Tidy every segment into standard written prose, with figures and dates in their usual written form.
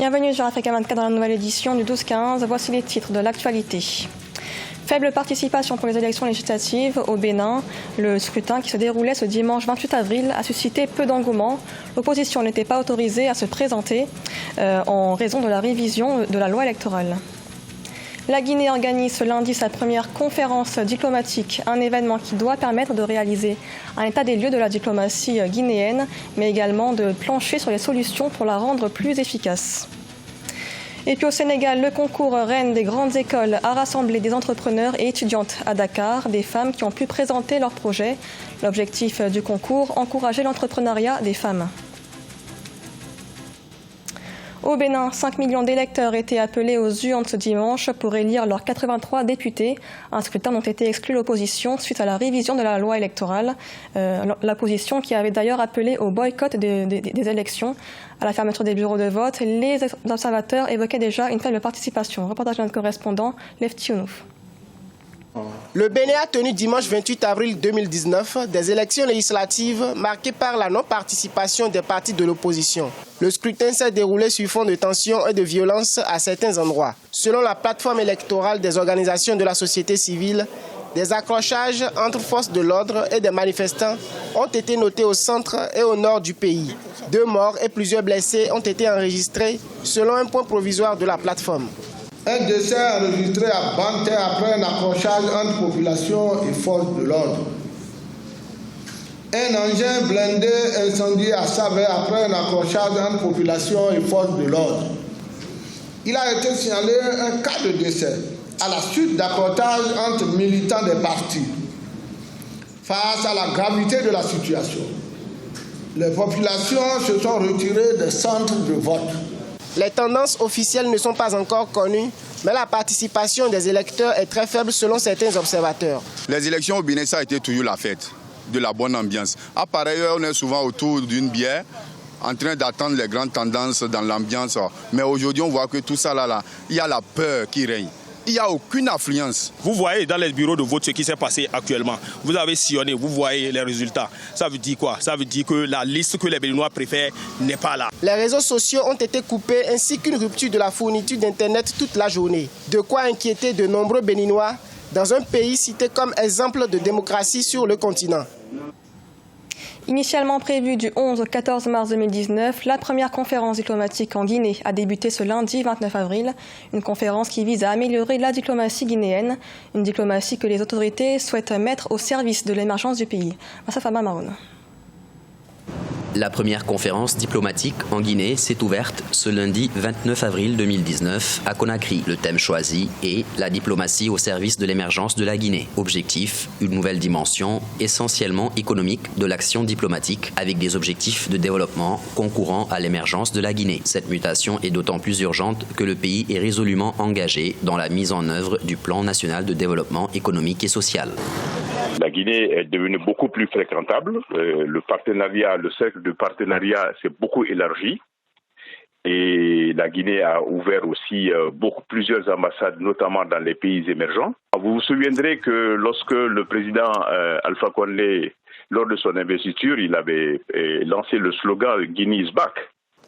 Bienvenue sur Africa 24 dans la nouvelle édition du 12-15. Voici les titres de l'actualité. Faible participation pour les élections législatives au Bénin. Le scrutin qui se déroulait ce dimanche 28 avril a suscité peu d'engouement. L'opposition n'était pas autorisée à se présenter en raison de la révision de la loi électorale. La Guinée organise ce lundi sa première conférence diplomatique, un événement qui doit permettre de réaliser un état des lieux de la diplomatie guinéenne, mais également de plancher sur les solutions pour la rendre plus efficace. Et puis au Sénégal, le concours Reine des grandes écoles a rassemblé des entrepreneurs et étudiantes à Dakar, des femmes qui ont pu présenter leurs projets. L'objectif du concours, encourager l'entrepreneuriat des femmes. Au Bénin, 5 millions d'électeurs étaient appelés aux urnes ce dimanche pour élire leurs 83 députés. Un scrutin dont était exclue l'opposition suite à la révision de la loi électorale. L'opposition qui avait d'ailleurs appelé au boycott des élections. À la fermeture des bureaux de vote, les observateurs évoquaient déjà une faible participation. Reportage de notre correspondant, Lefty Ounouf. Le Bénin a tenu dimanche 28 avril 2019 des élections législatives marquées par la non-participation des partis de l'opposition. Le scrutin s'est déroulé sur fond de tensions et de violence à certains endroits. Selon la plateforme électorale des organisations de la société civile, des accrochages entre forces de l'ordre et des manifestants ont été notés au centre et au nord du pays. 2 morts et plusieurs blessés ont été enregistrés selon un point provisoire de la plateforme. Un décès enregistré à Banté après un accrochage entre population et forces de l'ordre. Un engin blindé incendié à Savé après un accrochage entre population et forces de l'ordre. Il a été signalé un cas de décès à la suite d'accrochages entre militants des partis. Face à la gravité de la situation, les populations se sont retirées des centres de vote. Les tendances officielles ne sont pas encore connues, mais la participation des électeurs est très faible selon certains observateurs. Les élections au Bénin, ça a été toujours la fête, de la bonne ambiance. À pareille heure, on est souvent autour d'une bière, en train d'attendre les grandes tendances dans l'ambiance. Mais aujourd'hui, on voit que tout ça, il y a la peur qui règne. Il n'y a aucune affluence. Vous voyez dans les bureaux de vote ce qui s'est passé actuellement. Vous avez sillonné, vous voyez les résultats. Ça veut dire quoi? Ça veut dire que la liste que les Béninois préfèrent n'est pas là. Les réseaux sociaux ont été coupés ainsi qu'une rupture de la fourniture d'Internet toute la journée. De quoi inquiéter de nombreux Béninois dans un pays cité comme exemple de démocratie sur le continent. Initialement prévue du 11 au 14 mars 2019, la première conférence diplomatique en Guinée a débuté ce lundi 29 avril. Une conférence qui vise à améliorer la diplomatie guinéenne, une diplomatie que les autorités souhaitent mettre au service de l'émergence du pays. Massafama Maroun. La première conférence diplomatique en Guinée s'est ouverte ce lundi 29 avril 2019 à Conakry. Le thème choisi est la diplomatie au service de l'émergence de la Guinée. Objectif, une nouvelle dimension essentiellement économique de l'action diplomatique avec des objectifs de développement concourant à l'émergence de la Guinée. Cette mutation est d'autant plus urgente que le pays est résolument engagé dans la mise en œuvre du plan national de développement économique et social. La Guinée est devenue beaucoup plus fréquentable. Le cercle de partenariat s'est beaucoup élargi. Et la Guinée a ouvert aussi plusieurs ambassades, notamment dans les pays émergents. Vous vous souviendrez que lorsque le président Alpha Condé, lors de son investiture, il avait lancé le slogan « Guinea is back ».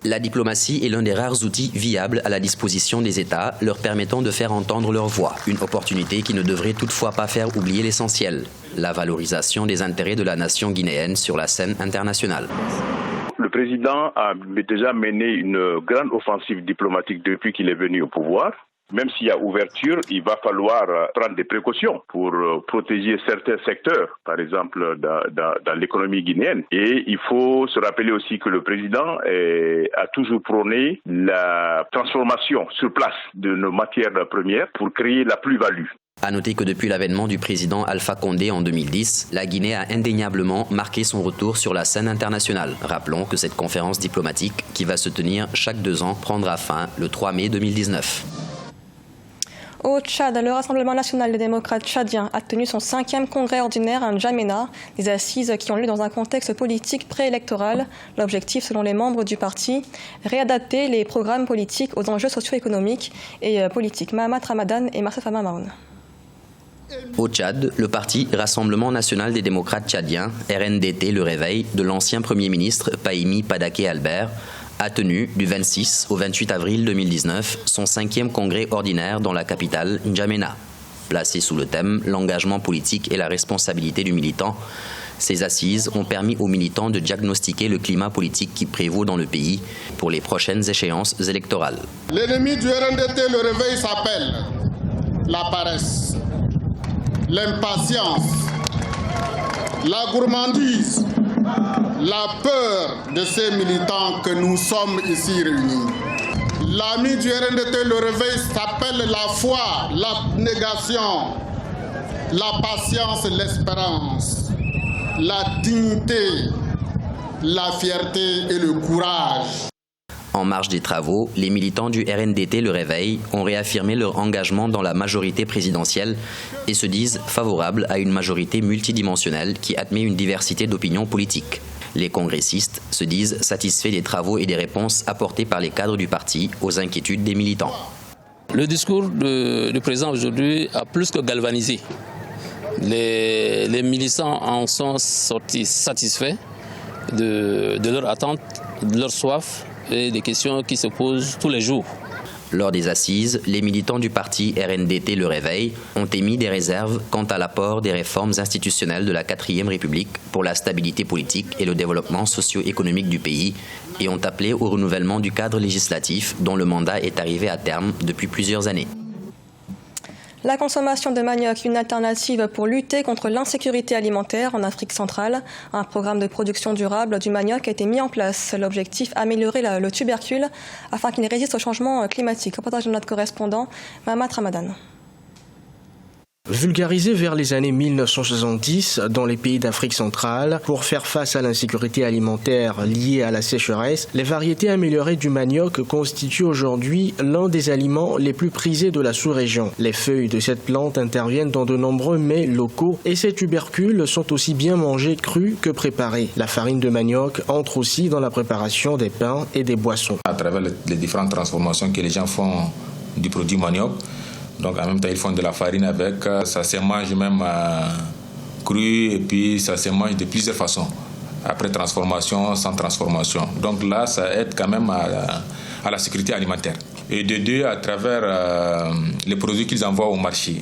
La diplomatie est l'un des rares outils viables à la disposition des États, leur permettant de faire entendre leur voix. Une opportunité qui ne devrait toutefois pas faire oublier l'essentiel, la valorisation des intérêts de la nation guinéenne sur la scène internationale. Le président a déjà mené une grande offensive diplomatique depuis qu'il est venu au pouvoir. Même s'il y a ouverture, il va falloir prendre des précautions pour protéger certains secteurs, par exemple dans l'économie guinéenne. Et il faut se rappeler aussi que le président a toujours prôné la transformation sur place de nos matières premières pour créer la plus-value. À noter que depuis l'avènement du président Alpha Condé en 2010, la Guinée a indéniablement marqué son retour sur la scène internationale. Rappelons que cette conférence diplomatique, qui va se tenir chaque 2 ans, prendra fin le 3 mai 2019. Au Tchad, le Rassemblement national des démocrates tchadiens a tenu son 5e congrès ordinaire à N'Djamena, des assises qui ont lieu dans un contexte politique préélectoral. L'objectif, selon les membres du parti, réadapter les programmes politiques aux enjeux socio-économiques et politiques. Mahamat Ramadan et Massafama Maroun. Au Tchad, le parti Rassemblement national des démocrates tchadiens, RNDT Le Réveil, de l'ancien Premier ministre Pahimi Padaké Albert, a tenu du 26 au 28 avril 2019 son 5e congrès ordinaire dans la capitale N'Djamena. Placé sous le thème « L'engagement politique et la responsabilité du militant », ces assises ont permis aux militants de diagnostiquer le climat politique qui prévaut dans le pays pour les prochaines échéances électorales. L'ennemi du RNDT, le réveil s'appelle la paresse, l'impatience, la gourmandise, la peur de ces militants que nous sommes ici réunis. L'ami du RNDT, le réveil s'appelle la foi, l'abnégation, la patience, l'espérance, la dignité, la fierté et le courage. En marge des travaux, les militants du RNDT Le Réveil ont réaffirmé leur engagement dans la majorité présidentielle et se disent favorables à une majorité multidimensionnelle qui admet une diversité d'opinions politiques. Les congressistes se disent satisfaits des travaux et des réponses apportées par les cadres du parti aux inquiétudes des militants. Le discours du président aujourd'hui a plus que galvanisé. Les militants en sont sortis satisfaits de leur attente, de leur soif et des questions qui se posent tous les jours. Lors des assises, les militants du parti RNDT Le Réveil ont émis des réserves quant à l'apport des réformes institutionnelles de la 4e République pour la stabilité politique et le développement socio-économique du pays et ont appelé au renouvellement du cadre législatif dont le mandat est arrivé à terme depuis plusieurs années. La consommation de manioc, une alternative pour lutter contre l'insécurité alimentaire en Afrique centrale. Un programme de production durable du manioc a été mis en place. L'objectif, améliorer le tubercule afin qu'il résiste au changement climatique. Reportage de notre correspondant, Mahamat Ramadan. Vulgarisé vers les années 1970 dans les pays d'Afrique centrale pour faire face à l'insécurité alimentaire liée à la sécheresse, les variétés améliorées du manioc constituent aujourd'hui l'un des aliments les plus prisés de la sous-région. Les feuilles de cette plante interviennent dans de nombreux mets locaux et ces tubercules sont aussi bien mangés crus que préparés. La farine de manioc entre aussi dans la préparation des pains et des boissons. À travers les différentes transformations que les gens font du produit manioc, donc en même temps, ils font de la farine avec, ça se mange même cru et puis ça se mange de plusieurs façons. Après transformation, sans transformation. Donc là, ça aide quand même à la sécurité alimentaire. Et de deux, à travers les produits qu'ils envoient au marché.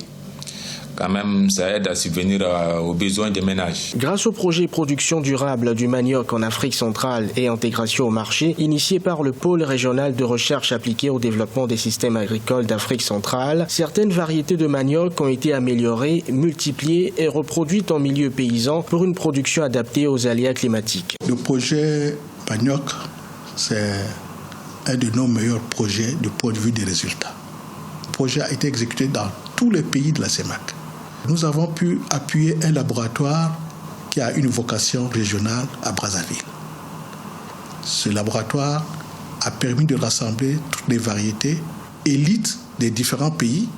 Quand même, ça aide à subvenir aux besoins des ménages. Grâce au projet production durable du manioc en Afrique centrale et intégration au marché, initié par le pôle régional de recherche appliquée au développement des systèmes agricoles d'Afrique centrale, certaines variétés de manioc ont été améliorées, multipliées et reproduites en milieu paysan pour une production adaptée aux aléas climatiques. Le projet manioc, c'est un de nos meilleurs projets du point de vue des résultats. Le projet a été exécuté dans tous les pays de la CEMAC. Nous avons pu appuyer un laboratoire qui a une vocation régionale à Brazzaville. Ce laboratoire a permis de rassembler toutes les variétés élites des différents pays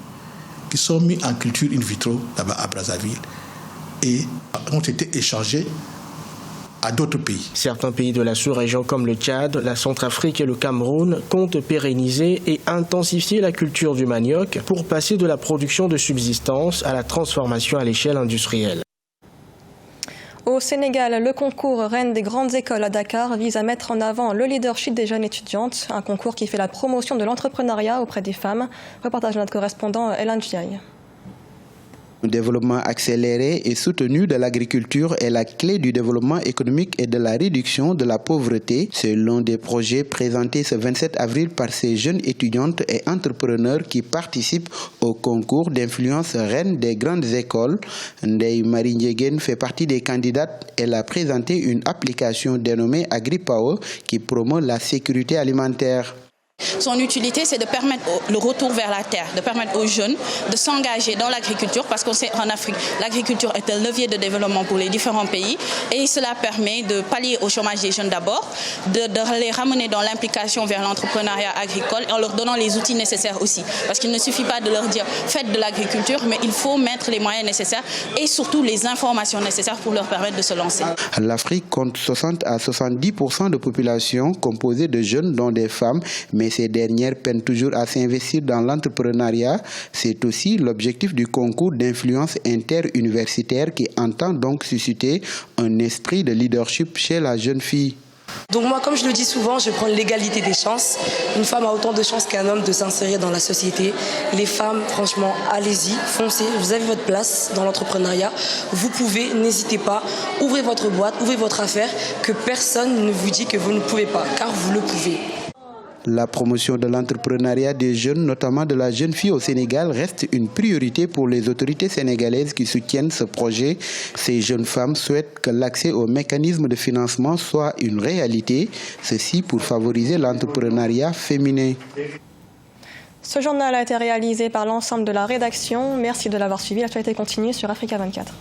qui sont mis en culture in vitro là-bas à Brazzaville et ont été échangés à d'autres pays. Certains pays de la sous-région comme le Tchad, la Centrafrique et le Cameroun comptent pérenniser et intensifier la culture du manioc pour passer de la production de subsistance à la transformation à l'échelle industrielle. Au Sénégal, le concours Reine des grandes écoles à Dakar vise à mettre en avant le leadership des jeunes étudiantes, un concours qui fait la promotion de l'entrepreneuriat auprès des femmes. Reportage de notre correspondant Elan Chiaï. Le développement accéléré et soutenu de l'agriculture est la clé du développement économique et de la réduction de la pauvreté. C'est l'un des projets présentés ce 27 avril par ces jeunes étudiantes et entrepreneurs qui participent au concours d'influence Reine des grandes écoles. Ndeye Marie Ndiéguène fait partie des candidates. Elle a présenté une application dénommée AgriPower qui promeut la sécurité alimentaire. Son utilité, c'est de permettre le retour vers la terre, de permettre aux jeunes de s'engager dans l'agriculture, parce qu'on sait qu'en Afrique, l'agriculture est un levier de développement pour les différents pays, et cela permet de pallier au chômage des jeunes d'abord, de les ramener dans l'implication vers l'entrepreneuriat agricole, en leur donnant les outils nécessaires aussi. Parce qu'il ne suffit pas de leur dire « faites de l'agriculture », mais il faut mettre les moyens nécessaires et surtout les informations nécessaires pour leur permettre de se lancer. L'Afrique compte 60 à 70% de population composée de jeunes, dont des femmes, mais ces dernières peinent toujours à s'investir dans l'entrepreneuriat. C'est aussi l'objectif du concours d'influence interuniversitaire qui entend donc susciter un esprit de leadership chez la jeune fille. Donc moi, comme je le dis souvent, je prends l'égalité des chances. Une femme a autant de chances qu'un homme de s'insérer dans la société. Les femmes, franchement, allez-y, foncez. Vous avez votre place dans l'entrepreneuriat. Vous pouvez, n'hésitez pas. Ouvrez votre boîte, ouvrez votre affaire. Que personne ne vous dit que vous ne pouvez pas, car vous le pouvez. La promotion de l'entrepreneuriat des jeunes, notamment de la jeune fille au Sénégal, reste une priorité pour les autorités sénégalaises qui soutiennent ce projet. Ces jeunes femmes souhaitent que l'accès aux mécanismes de financement soit une réalité, ceci pour favoriser l'entrepreneuriat féminin. Ce journal a été réalisé par l'ensemble de la rédaction. Merci de l'avoir suivi. L'actualité continue sur Africa 24.